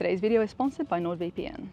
Today's video is sponsored by NordVPN.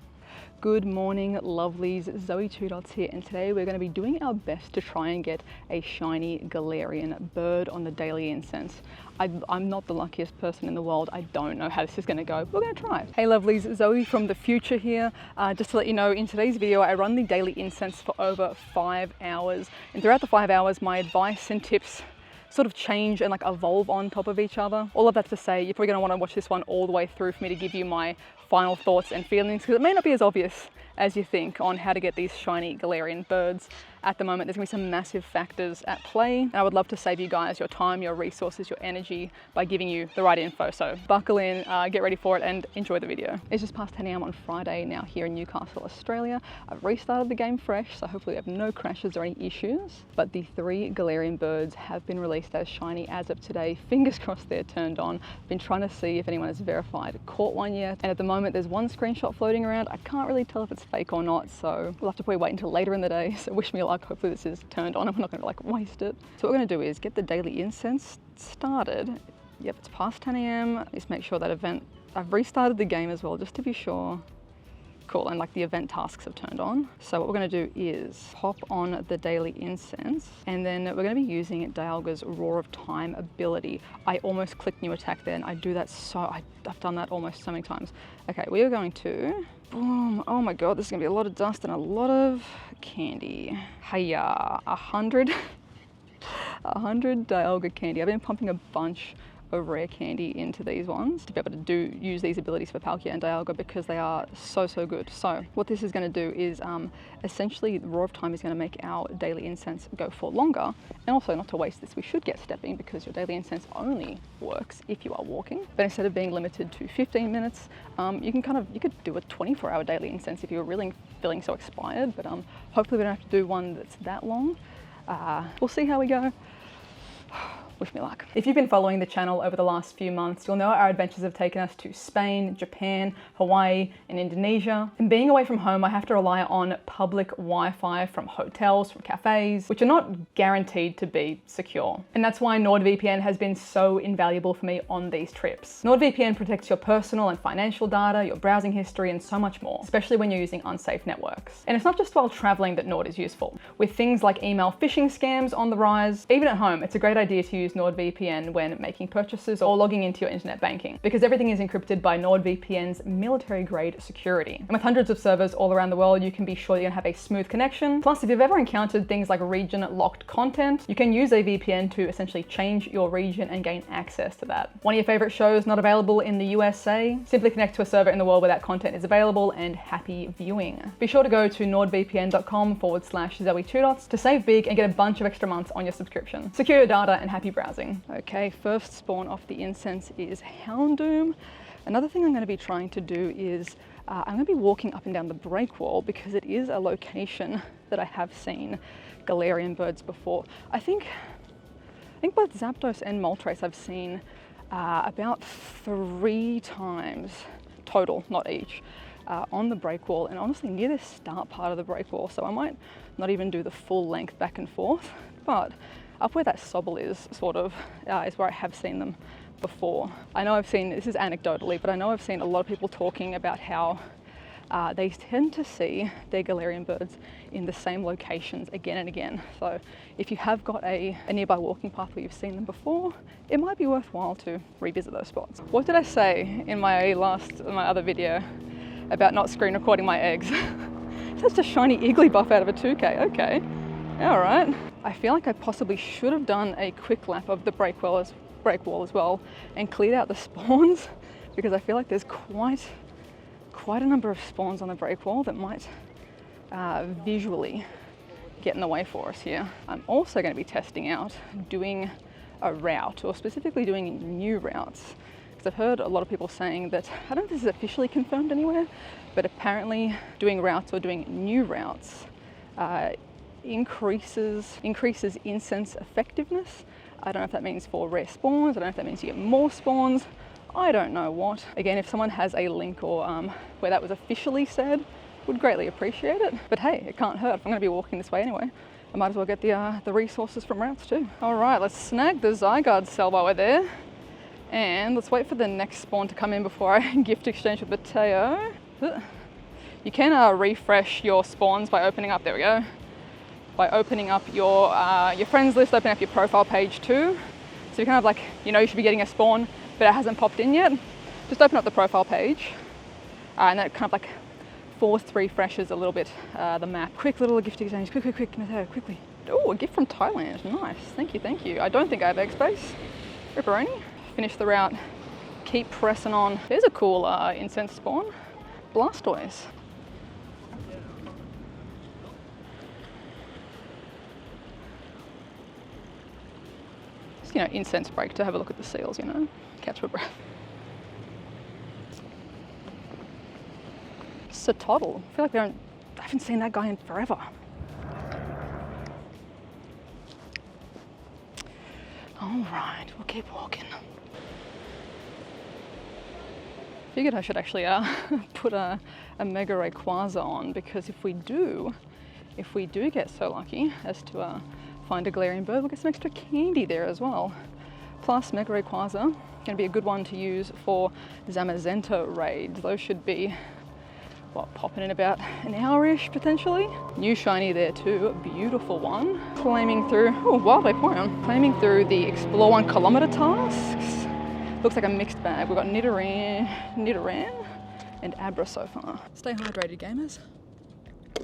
Good morning, lovelies. ZoëTwoDots here, and today we're going to be doing our best to try and get a shiny Galarian bird on the daily incense. I'm not the luckiest person in the world. I don't know how this is going to go. We're going to try it. Hey lovelies, Zoe from the future here. Just to let you know, in today's video, I run the daily incense for over 5 hours. And throughout the 5 hours, my advice and tips sort of change and like evolve on top of each other. All of that to say, you're probably going to want to watch this one all the way through for me to give you my final thoughts and feelings, because it may not be as obvious as you think on how to get these shiny Galarian birds. At the moment, there's gonna be some massive factors at play, and I would love to save you guys your time, your resources, your energy by giving you the right info. So buckle in, get ready for it, and enjoy the video. It's just past 10 AM on Friday now here in Newcastle, Australia. I've restarted the game fresh, so hopefully we have no crashes or any issues. But the 3 Galarian birds have been released as shiny as of today. Fingers crossed they're turned on. I've been trying to see if anyone has verified caught one yet, and at the moment there's one screenshot floating around. I can't really tell if it's fake or not, so we'll have to probably wait until later in the day. So wish me luck. Hopefully this is turned on and we're not going to like waste it. So what we're going to do is get the daily incense started. Yep, it's past 10 AM. Just make sure that event, I've restarted the game as well just to be sure. Cool, and like the event tasks have turned on. So what we're going to do is pop on the daily incense, and then we're going to be using Dialga's Roar of Time ability. I almost clicked new attack there, and I do that I've done that almost so many times. Okay, we are going to boom. Oh my god, this is going to be a lot of dust and a lot of candy. Hiya, 100 Dialga candy. I've been pumping a bunch of rare candy into these ones to be able to use these abilities for Palkia and Dialga, because they are so good. So what this is going to do is essentially Roar of Time is going to make our daily incense go for longer, and also not to waste this, we should get stepping, because your daily incense only works if you are walking. But instead of being limited to 15 minutes, you could do a 24-hour daily incense if you're really feeling so inspired. But hopefully we don't have to do one that's that long. We'll see how we go. Wish me luck. If you've been following the channel over the last few months, you'll know our adventures have taken us to Spain, Japan, Hawaii, and Indonesia. And being away from home, I have to rely on public Wi-Fi from hotels, from cafes, which are not guaranteed to be secure. And that's why NordVPN has been so invaluable for me on these trips. NordVPN protects your personal and financial data, your browsing history, and so much more, especially when you're using unsafe networks. And it's not just while traveling that Nord is useful. With things like email phishing scams on the rise, even at home, it's a great idea to use NordVPN when making purchases or logging into your internet banking, because everything is encrypted by NordVPN's military-grade security. And with hundreds of servers all around the world, you can be sure you're gonna have a smooth connection. Plus, if you've ever encountered things like region-locked content, you can use a VPN to essentially change your region and gain access to that. One of your favorite shows not available in the USA? Simply connect to a server in the world where that content is available, and happy viewing. Be sure to go to nordvpn.com/ZoëTwoDots to save big and get a bunch of extra months on your subscription. Secure your data and happy browsing. Okay, first spawn off the incense is Houndoom. Another thing I'm going to be trying to do is I'm going to be walking up and down the break wall, because it is a location that I have seen Galarian birds before. I think both Zapdos and Moltres I've seen about 3 times total, not each, on the break wall, and honestly near the start part of the break wall. So I might not even do the full length back and forth, but up where that Sobble is, sort of, is where I have seen them before. I know I've seen, this is anecdotally, but I know I've seen a lot of people talking about how they tend to see their Galarian birds in the same locations again and again. So if you have got a nearby walking path where you've seen them before, it might be worthwhile to revisit those spots. What did I say in my other video about not screen recording my eggs? That's a shiny Igglybuff out of a 2K, okay. All right. I feel like I possibly should have done a quick lap of the break wall as well and cleared out the spawns, because I feel like there's quite a number of spawns on the break wall that might visually get in the way for us here. I'm also going to be testing out doing a route, or specifically doing new routes, because I've heard a lot of people saying that, I don't know if this is officially confirmed anywhere, but apparently doing routes or doing new routes increases incense effectiveness. I don't know if that means for rare spawns, I don't know if that means you get more spawns, I don't know what. Again, if someone has a link or where that was officially said, would greatly appreciate it. But hey, it can't hurt. If I'm going to be walking this way anyway, I might as well get the resources from routes too. All right, let's snag the Zygarde cell while we're there. And let's wait for the next spawn to come in before I gift exchange with Mateo. You can refresh your spawns by opening up, there we go, by opening up your friends list, opening up your profile page too. So you kind of like, you know you should be getting a spawn, but it hasn't popped in yet. Just open up the profile page, and that kind of like force refreshes a little bit the map. Quick little gift exchange, quick, Mateo, quickly. Oh, a gift from Thailand, nice, thank you. I don't think I have egg space. Ripperoni. Finish the route, keep pressing on. There's a cool incense spawn, Blastoise. Just, you know, incense break to have a look at the seals, you know, catch my breath. ZoëTwoDots. I feel like I haven't seen that guy in forever. All right, we'll keep walking. Figured I should actually put a Mega Rayquaza on, because if we do get so lucky as to find a Galarian bird, we'll get some extra candy there as well. Plus Mega Rayquaza, gonna be a good one to use for Zamazenta raids. Those should be, what, popping in about an hour-ish potentially. New shiny there too, a beautiful one. Claiming through, oh, wild Vaporeon. Claiming through the Explore 1 kilometer tasks. Looks like a mixed bag. We've got Nidoran and Abra so far. Stay hydrated, gamers.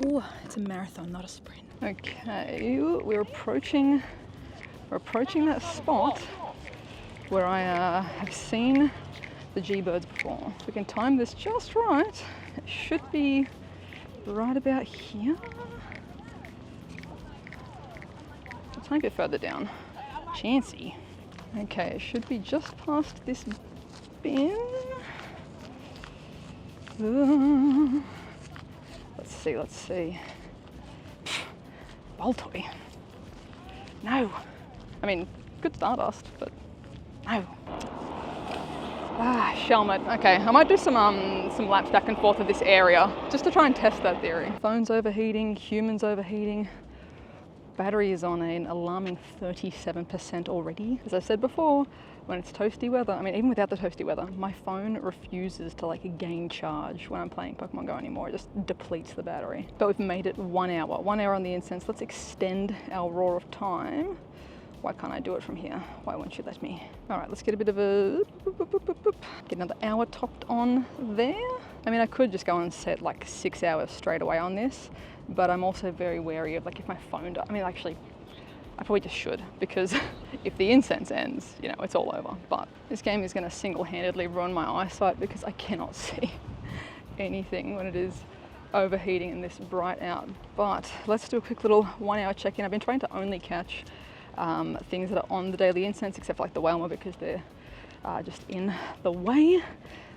Ooh, it's a marathon, not a sprint. Okay, we're approaching that spot where I have seen the G-birds before. If we can time this just right, it should be right about here. A tiny bit further down. Chancy. Okay, it should be just past this bin. Let's see. Boltoy. No. I mean, good Stardust, but no. Shelmet. Okay, I might do some laps back and forth of this area just to try and test that theory. Phone's overheating, humans overheating. Battery is on an alarming 37% already. As I said before, when it's toasty weather, I mean, even without the toasty weather, my phone refuses to like gain charge when I'm playing Pokemon GO anymore. It just depletes the battery. But we've made it 1 hour. 1 hour on the incense. Let's extend our roar of time. Why can't I do it from here? Why won't you let me? All right, let's get a bit of a, get another hour topped on there. I mean, I could just go and set like 6 hours straight away on this, but I'm also very wary of like if my phone dies. I mean, actually, I probably just should, because if the incense ends, you know, it's all over. But this game is gonna single-handedly ruin my eyesight because I cannot see anything when it is overheating and this bright out. But let's do a quick little 1 hour check-in. I've been trying to only catch things that are on the daily incense, except for like the Whalmer, because they're just in the way.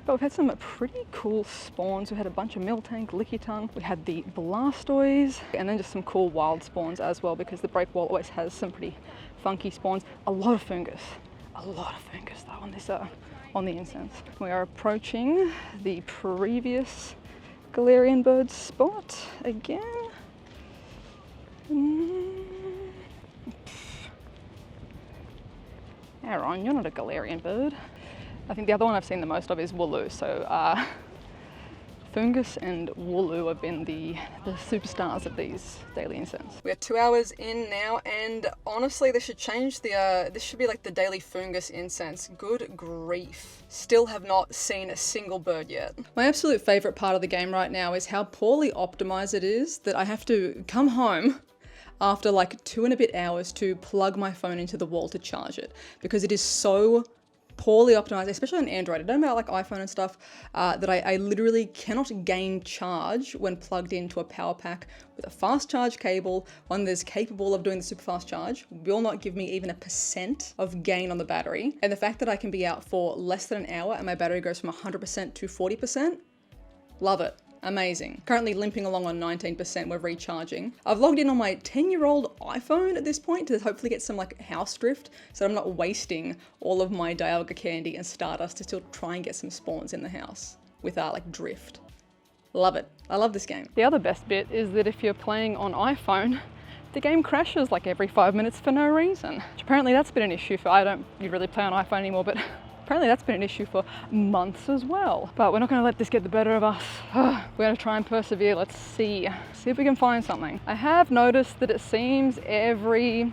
But we've had some pretty cool spawns. We had a bunch of Miltank, Lickitung. We had the Blastoise, and then just some cool wild spawns as well, because the break wall always has some pretty funky spawns. A lot of fungus though on this on the incense. We are approaching the previous Galarian bird spot again. Aaron, you're not a Galarian bird. I think the other one I've seen the most of is Wooloo. So Fungus and Wooloo have been the superstars of these daily incense. We are 2 hours in now, and honestly, this should change the, this should be like the daily Fungus incense. Good grief. Still have not seen a single bird yet. My absolute favorite part of the game right now is how poorly optimized it is that I have to come home after like 2 and a bit hours to plug my phone into the wall to charge it, because it is so poorly optimized, especially on Android. I don't know about like iPhone and stuff, that I literally cannot gain charge when plugged into a power pack with a fast charge cable, one that is capable of doing the super fast charge, will not give me even a % of gain on the battery. And the fact that I can be out for less than an hour and my battery goes from 100% to 40%, love it. Amazing. Currently limping along on 19%, we're recharging. I've logged in on my 10-year-old iPhone at this point to hopefully get some like house drift, so I'm not wasting all of my Dialga candy and Stardust to still try and get some spawns in the house with like drift. Love it. I love this game. The other best bit is that if you're playing on iPhone, the game crashes like every 5 minutes for no reason. Which apparently that's been an issue for, I don't really play on iPhone anymore, but Apparently that's been an issue for months as well. But we're not going to let this get the better of us. We're going to try and persevere. Let's see if we can find something. I have noticed that it seems every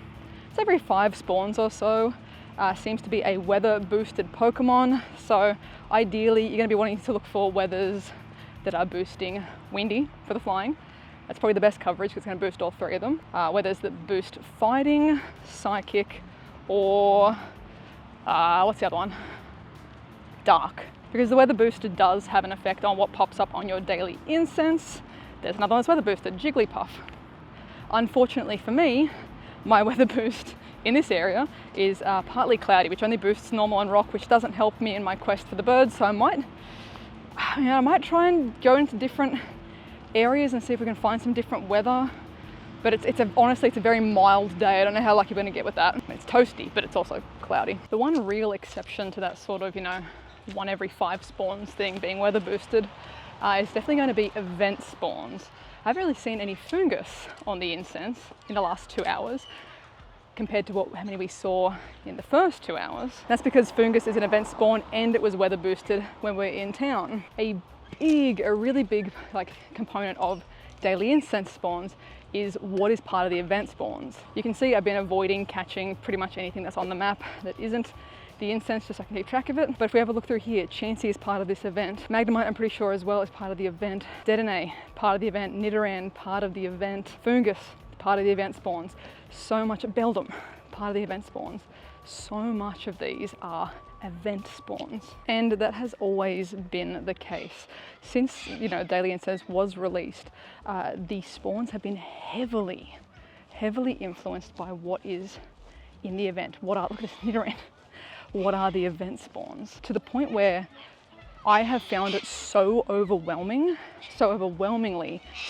5 spawns or so seems to be a weather boosted Pokemon. So ideally you're going to be wanting to look for weathers that are boosting windy for the flying. That's probably the best coverage because it's going to boost all 3 of them. Weathers that boost fighting, psychic, or what's the other one? Dark. Because the weather booster does have an effect on what pops up on your daily incense. There's another one that's weather boosted, Jigglypuff. Unfortunately for me, my weather boost in this area is partly cloudy, which only boosts normal and rock, which doesn't help me in my quest for the birds. So I might try and go into different areas and see if we can find some different weather. But honestly, it's a very mild day. I don't know how lucky we're going to get with that. It's toasty, but it's also cloudy. The one real exception to that sort of, 1 every 5 spawns thing being weather boosted is definitely going to be event spawns. I haven't really seen any fungus on the incense in the last 2 hours compared to how many we saw in the first 2 hours. That's because fungus is an event spawn and it was weather boosted when we're in town. A really big component of daily incense spawns is what is part of the event spawns. You can see I've been avoiding catching pretty much anything that's on the map that isn't the incense, just so I can keep track of it. But if we have a look through here, Chansey is part of this event. Magnemite, I'm pretty sure as well, is part of the event. Dedenne, part of the event. Nidoran, part of the event. Fungus, part of the event spawns. So much, Beldum, part of the event spawns. So much of these are event spawns. And that has always been the case. Since, Daily Incense was released, the spawns have been heavily influenced by what is in the event. Look at this Nidoran. What are the event spawns? To the point where I have found it so overwhelmingly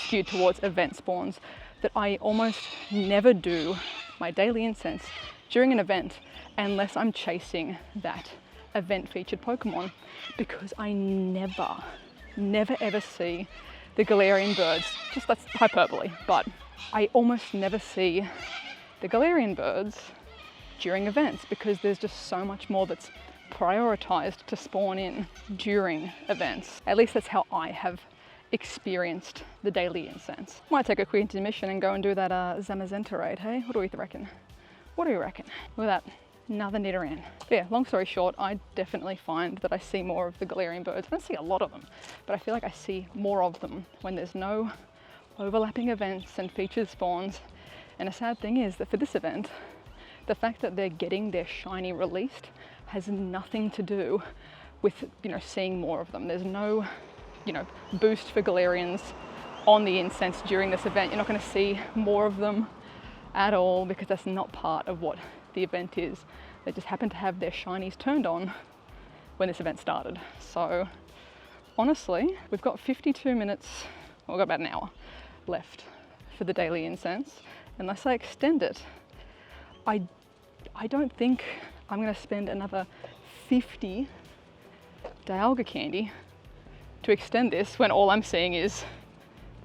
skewed towards event spawns that I almost never do my daily incense during an event unless I'm chasing that event featured Pokemon, because I never ever see the Galarian birds. Just, that's hyperbole, but I almost never see the Galarian birds during events because there's just so much more that's prioritized to spawn in during events. At least that's how I have experienced the daily incense. Might take a quick intermission and go and do that Zamazenta raid, hey? What do we reckon? What do you reckon? Look at that, another Nidoran. But yeah, long story short, I definitely find that I see more of the Galarian birds. I don't see a lot of them, but I feel like I see more of them when there's no overlapping events and featured spawns. And a sad thing is that for this event, the fact that they're getting their shiny released has nothing to do with, seeing more of them. There's no, boost for Galarians on the incense during this event. You're not going to see more of them at all because that's not part of what the event is. They just happen to have their shinies turned on when this event started. So honestly, we've got 52 minutes, we've got about an hour left for the daily incense. Unless I extend it, I don't think I'm going to spend another 50 Dialga candy to extend this when all I'm seeing is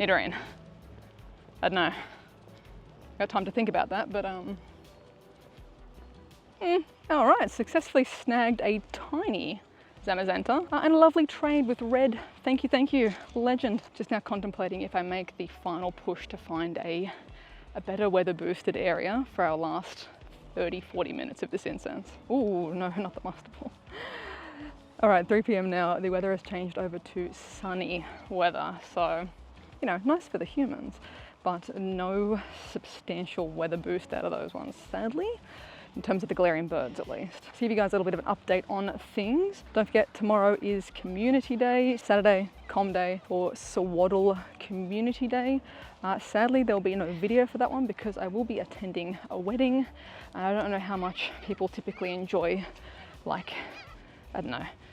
Nidoran. I don't know. Got time to think about that, but all right, successfully snagged a tiny Zamazenta and a lovely trade with red. Thank you, legend. Just now contemplating if I make the final push to find a better weather boosted area for our last 30-40 minutes of this incense. Ooh, no, not the Master Ball. All right, 3 p.m. now. The weather has changed over to sunny weather. So, nice for the humans, but no substantial weather boost out of those ones, sadly, in terms of the Galarian birds at least. So give you guys a little bit of an update on things. Don't forget, tomorrow is Community Day, Saturday, Com Day, or Swaddle Community Day. Sadly, there'll be no video for that one because I will be attending a wedding. I don't know how much people typically enjoy,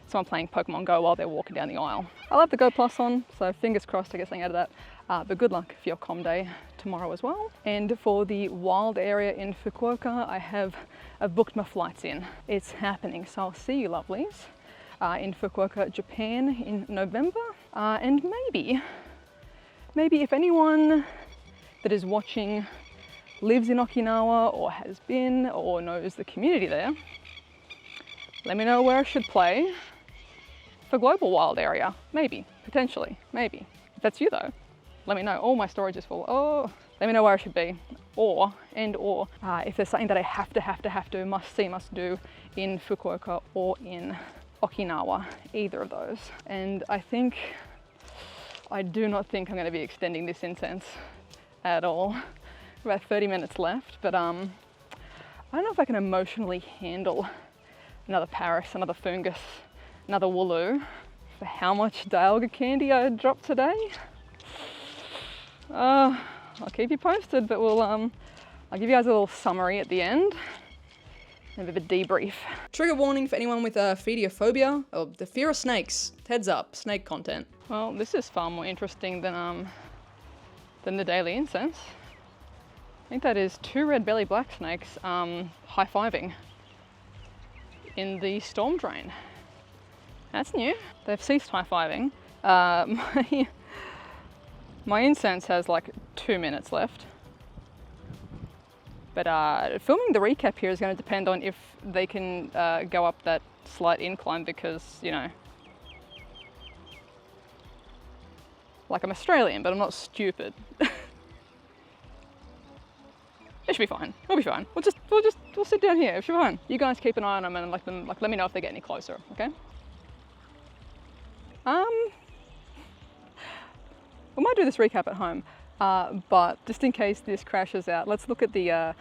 someone playing Pokemon GO while they're walking down the aisle. I'll have the Go Plus on, so fingers crossed I get something out of that. But good luck for your Com Day tomorrow as well. And for the wild area in Fukuoka, I've booked my flights in. It's happening, so I'll see you lovelies in Fukuoka, Japan in November. And maybe if anyone that is watching lives in Okinawa or has been or knows the community there, Let me know where I should play for global wild area. Maybe, potentially, maybe. If that's you though, let me know. Oh, my storage is full. Oh, let me know where I should be. Or if there's something that I have to, must see, must do in Fukuoka or in Okinawa, either of those. And I do not think I'm going to be extending this incense at all. About 30 minutes left, but I don't know if I can emotionally handle another Paris, another Fungus, another Wooloo for how much Dialga candy I dropped today. I'll keep you posted, but I'll give you guys a little summary at the end. A bit of a debrief. Trigger warning for anyone with a phobia or the fear of snakes. Heads up, snake content. Well, this is far more interesting than the daily incense. I think that is 2 red belly black snakes high-fiving in the storm drain. That's new. They've ceased high-fiving. My incense has like 2 minutes left. But filming the recap here is going to depend on if they can go up that slight incline because, you know, like I'm Australian, but I'm not stupid. It should be fine. We'll be fine. We'll sit down here. It should be fine. You guys keep an eye on them and let me know if they get any closer. Okay. We might do this recap at home, but just in case this crashes out, let's look at the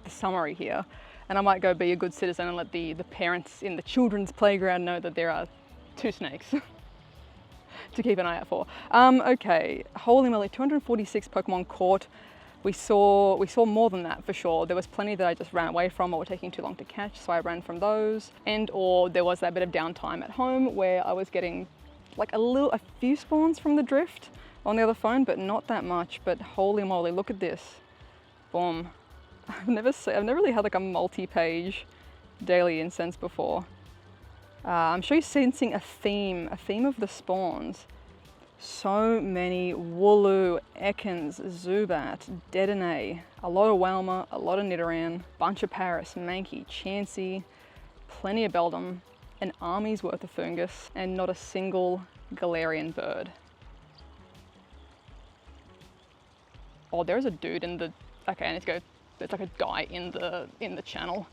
summary here, and I might go be a good citizen and let the parents in the children's playground know that there are 2 snakes to keep an eye out for. Okay, holy moly, 246 Pokemon caught. We saw more than that for sure. There was plenty that I just ran away from or were taking too long to catch, so I ran from those. Or there was that bit of downtime at home where I was getting like a few spawns from the drift on the other phone, but not that much. But holy moly, look at this. Boom. I've never really had like a multi-page daily incense before. I'm sure you're sensing a theme of the spawns. So many Wooloo, Ekans, Zubat, Dedenne, a lot of Walma, a lot of Nidoran, bunch of Paris, Mankey, Chansey, plenty of Beldum, an army's worth of Fungus, and not a single Galarian bird. Oh, there's a dude in the, okay, I need to go, there's like a guy in the channel.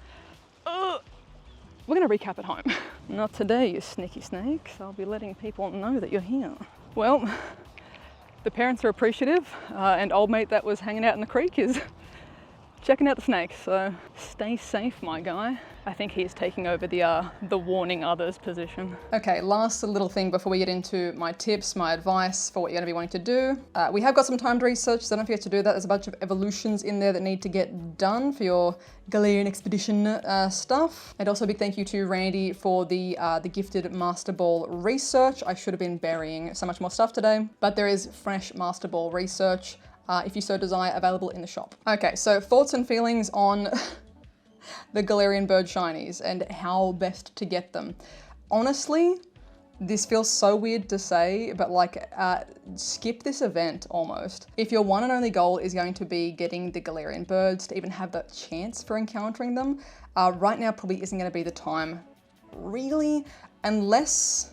We're gonna recap at home. Not today, you sneaky snakes. I'll be letting people know that you're here. Well, the parents are appreciative, and old mate that was hanging out in the creek is checking out the snakes, so stay safe, my guy. I think he's taking over the warning others position. Okay, last little thing before we get into my tips, my advice for what you're gonna be wanting to do. We have got some timed research, so don't forget to do that. There's a bunch of evolutions in there that need to get done for your Galarian expedition stuff. And also a big thank you to Randy for the gifted Master Ball research. I should have been burying so much more stuff today, but there is fresh Master Ball research, if you so desire, available in the shop. Okay, so thoughts and feelings on the Galarian bird shinies and how best to get them. Honestly, this feels so weird to say, but like, skip this event almost. If your one and only goal is going to be getting the Galarian birds to even have that chance for encountering them, right now probably isn't going to be the time, really, unless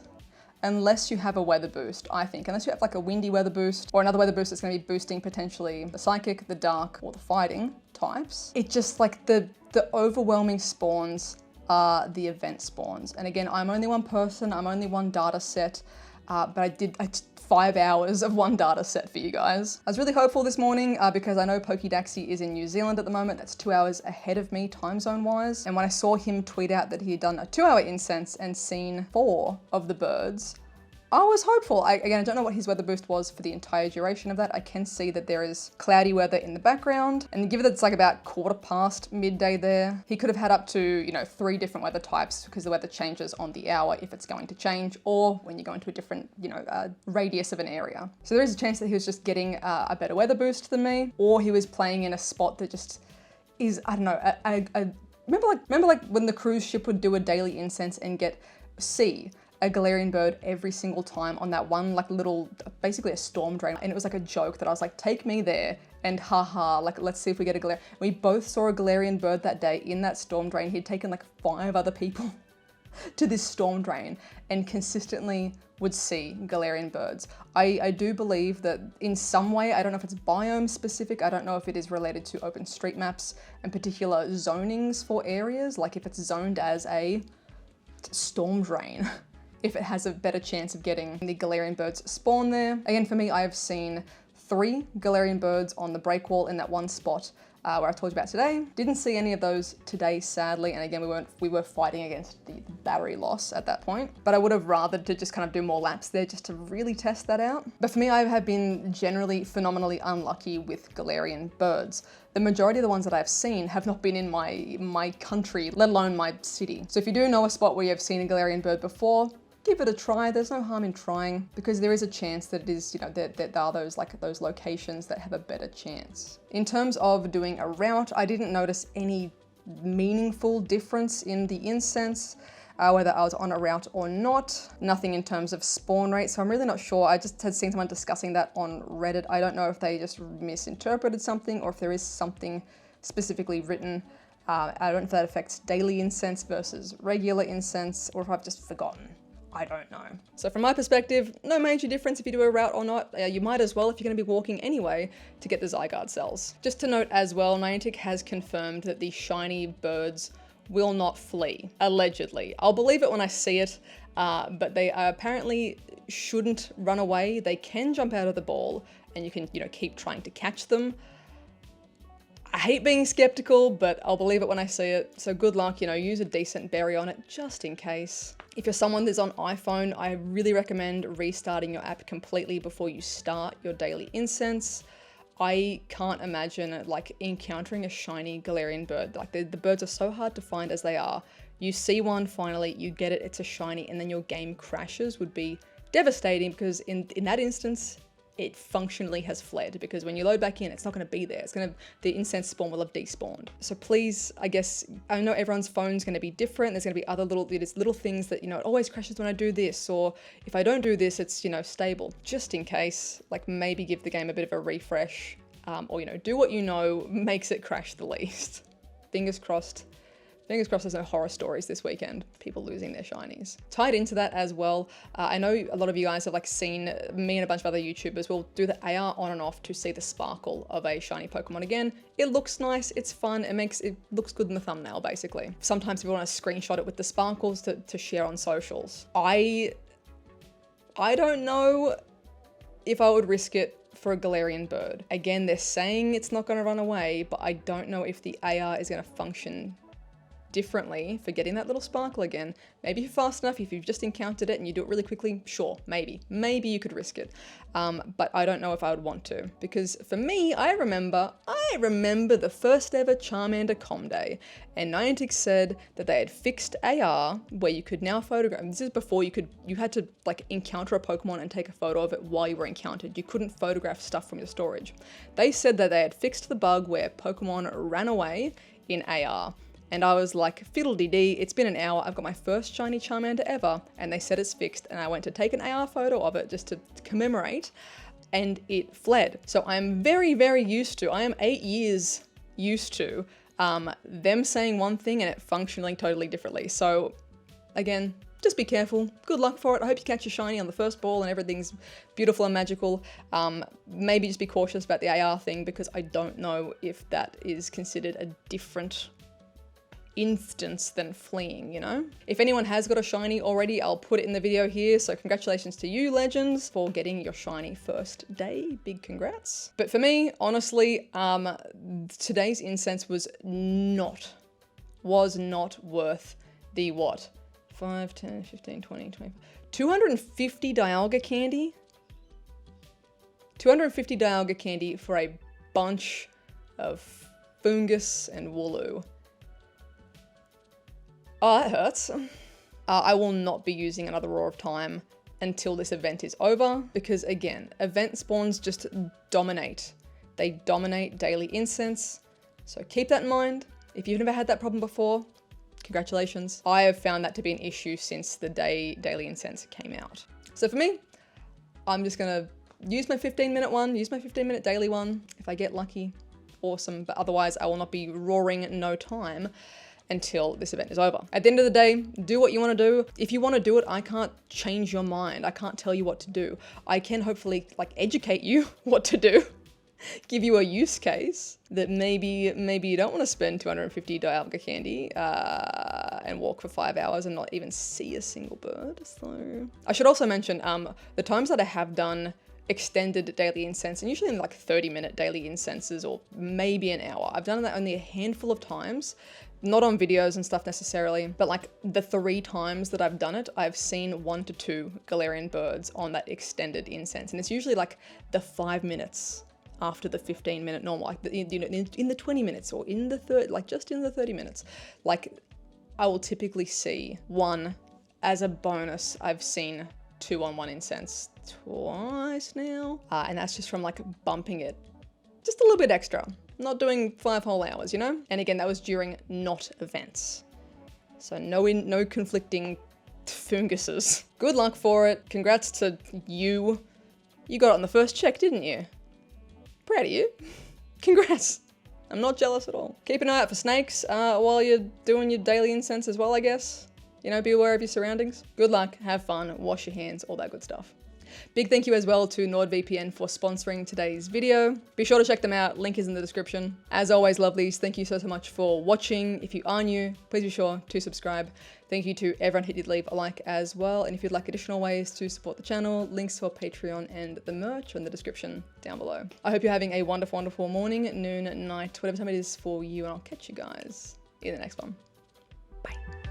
you have a weather boost, I think. Unless you have like a windy weather boost or another weather boost that's going to be boosting potentially the psychic, the dark, or the fighting types. It just like the overwhelming spawns are the event spawns. And again, I'm only one person, I'm only one data set, but I did 5 hours of one data set for you guys. I was really hopeful this morning because I know Pokédaxi is in New Zealand at the moment. That's 2 hours ahead of me time zone wise. And when I saw him tweet out that he had done a 2-hour incense and seen 4 of the birds, I was hopeful. Again, I don't know what his weather boost was for the entire duration of that. I can see that there is cloudy weather in the background, and given that it's like about 1/4 midday there, he could have had up to, you know, 3 different weather types because the weather changes on the hour if it's going to change, or when you go into a different, you know, radius of an area. So there is a chance that he was just getting a better weather boost than me, or he was playing in a spot that just is, I don't know, remember like when the cruise ship would do a daily incense and get a Galarian bird every single time on that one like little, basically a storm drain. And it was like a joke that I was like, take me there and haha, like let's see if we get a Galarian. We both saw a Galarian bird that day in that storm drain. He'd taken like 5 other people to this storm drain and consistently would see Galarian birds. I do believe that in some way, I don't know if it's biome specific, I don't know if it is related to OpenStreetMaps and particular zonings for areas, like if it's zoned as a storm drain, if it has a better chance of getting the Galarian birds spawn there. Again, for me, I have seen 3 Galarian birds on the break wall in that one spot where I told you about today. Didn't see any of those today, sadly. And again, we were fighting against the battery loss at that point, but I would have rathered to just kind of do more laps there just to really test that out. But for me, I have been generally phenomenally unlucky with Galarian birds. The majority of the ones that I've seen have not been in my country, let alone my city. So if you do know a spot where you've seen a Galarian bird before, give it a try. There's no harm in trying, because there is a chance that it is, you know, that there are those locations that have a better chance. In terms of doing a route, I didn't notice any meaningful difference in the incense, whether I was on a route or not. Nothing in terms of spawn rate, so I'm really not sure. I just had seen someone discussing that on Reddit. I don't know if they just misinterpreted something or if there is something specifically written. I don't know if that affects daily incense versus regular incense, or if I've just forgotten. I don't know. So from my perspective, no major difference if you do a route or not. You might as well if you're going to be walking anyway to get the Zygarde cells. Just to note as well, Niantic has confirmed that the shiny birds will not flee, allegedly. I'll believe it when I see it, but they apparently shouldn't run away. They can jump out of the ball and you can, you know, keep trying to catch them. I hate being skeptical, but I'll believe it when I see it. So good luck, you know, use a decent berry on it just in case. If you're someone that's on iPhone, I really recommend restarting your app completely before you start your daily incense. I can't imagine like encountering a shiny Galarian bird. Like the birds are so hard to find as they are. You see one finally, you get it, it's a shiny, and then your game crashes would be devastating, because in that instance, it functionally has fled, because when you load back in, it's not going to be there. The incense spawn will have despawned. So please, I guess, I know everyone's phone's going to be different. There's going to be other little things that, you know, it always crashes when I do this, or if I don't do this, it's, you know, stable. Just in case, like maybe give the game a bit of a refresh, or, you know, do what you know makes it crash the least. Fingers crossed. Fingers crossed there's no horror stories this weekend, people losing their shinies. Tied into that as well, I know a lot of you guys have like seen me and a bunch of other YouTubers will do the AR on and off to see the sparkle of a shiny Pokemon again. It looks nice, it's fun, it looks good in the thumbnail basically. Sometimes people want to screenshot it with the sparkles to share on socials. I don't know if I would risk it for a Galarian bird. Again, they're saying it's not going to run away, but I don't know if the AR is going to function differently for getting that little sparkle again. Maybe if you're fast enough, if you've just encountered it and you do it really quickly, sure, maybe you could risk it. But I don't know if I would want to, because for me, I remember the first ever Charmander Com Day, and Niantic said that they had fixed AR where you could now photograph. This is before you had to like encounter a Pokemon and take a photo of it while you were encountered. You couldn't photograph stuff from your storage. They said that they had fixed the bug where Pokemon ran away in AR. And I was like, fiddle-dee-dee, it's been an hour, I've got my first shiny Charmander ever, and they said it's fixed, and I went to take an AR photo of it just to commemorate, and it fled. So I'm very, very used to, I am 8 years used to them saying one thing and it functioning totally differently. So again, just be careful, good luck for it. I hope you catch your shiny on the first ball and everything's beautiful and magical. Maybe just be cautious about the AR thing, because I don't know if that is considered a different instance than fleeing, you know? If anyone has got a shiny already, I'll put it in the video here, so congratulations to you, legends, for getting your shiny first day. Big congrats. But for me, honestly, today's incense was not worth the what? 5, 10, 15, 20, 25, 250 Dialga candy? 250 Dialga candy for a bunch of Fungus and Wooloo. Oh, that hurts. I will not be using another Roar of Time until this event is over, because again, event spawns just dominate. They dominate daily incense, so keep that in mind. If you've never had that problem before, congratulations. I have found that to be an issue since the day daily incense came out. So for me, I'm just gonna use my 15-minute one, use my 15-minute daily one. If I get lucky, awesome. But otherwise, I will not be roaring no time until this event is over. At the end of the day, do what you want to do. If you want to do it, I can't change your mind. I can't tell you what to do. I can hopefully like educate you what to do, give you a use case that maybe you don't want to spend $250 Dialga candy and walk for 5 hours and not even see a single bird. So I should also mention the times that I have done extended daily incense, and usually in like 30-minute daily incenses or maybe an hour. I've done that only a handful of times, not on videos and stuff necessarily, but like the 3 times that I've done it, I've seen 1 to 2 Galarian birds on that extended incense. And it's usually like the 5 minutes after the 15-minute normal, like you know, in the 20 minutes or in the just in the 30 minutes. Like I will typically see 1 as a bonus. I've seen 2 on 1 incense twice now. And that's just from like bumping it just a little bit extra. Not doing 5 whole hours, you know? And again, that was during not events. So no conflicting funguses. Good luck for it. Congrats to you. You got it on the first check, didn't you? Proud of you. Congrats. I'm not jealous at all. Keep an eye out for snakes while you're doing your daily incense as well, I guess. You know, be aware of your surroundings. Good luck, have fun, wash your hands, all that good stuff. Big thank you as well to NordVPN for sponsoring today's video. Be sure to check them out, link is in the description. As always, lovelies, thank you so much for watching. If you are new, please be sure to subscribe. Thank you to everyone who did leave a like as well. And if you'd like additional ways to support the channel, links to our Patreon and the merch are in the description down below. I hope you're having a wonderful, wonderful morning, noon, night, whatever time it is for you, and I'll catch you guys in the next one. Bye.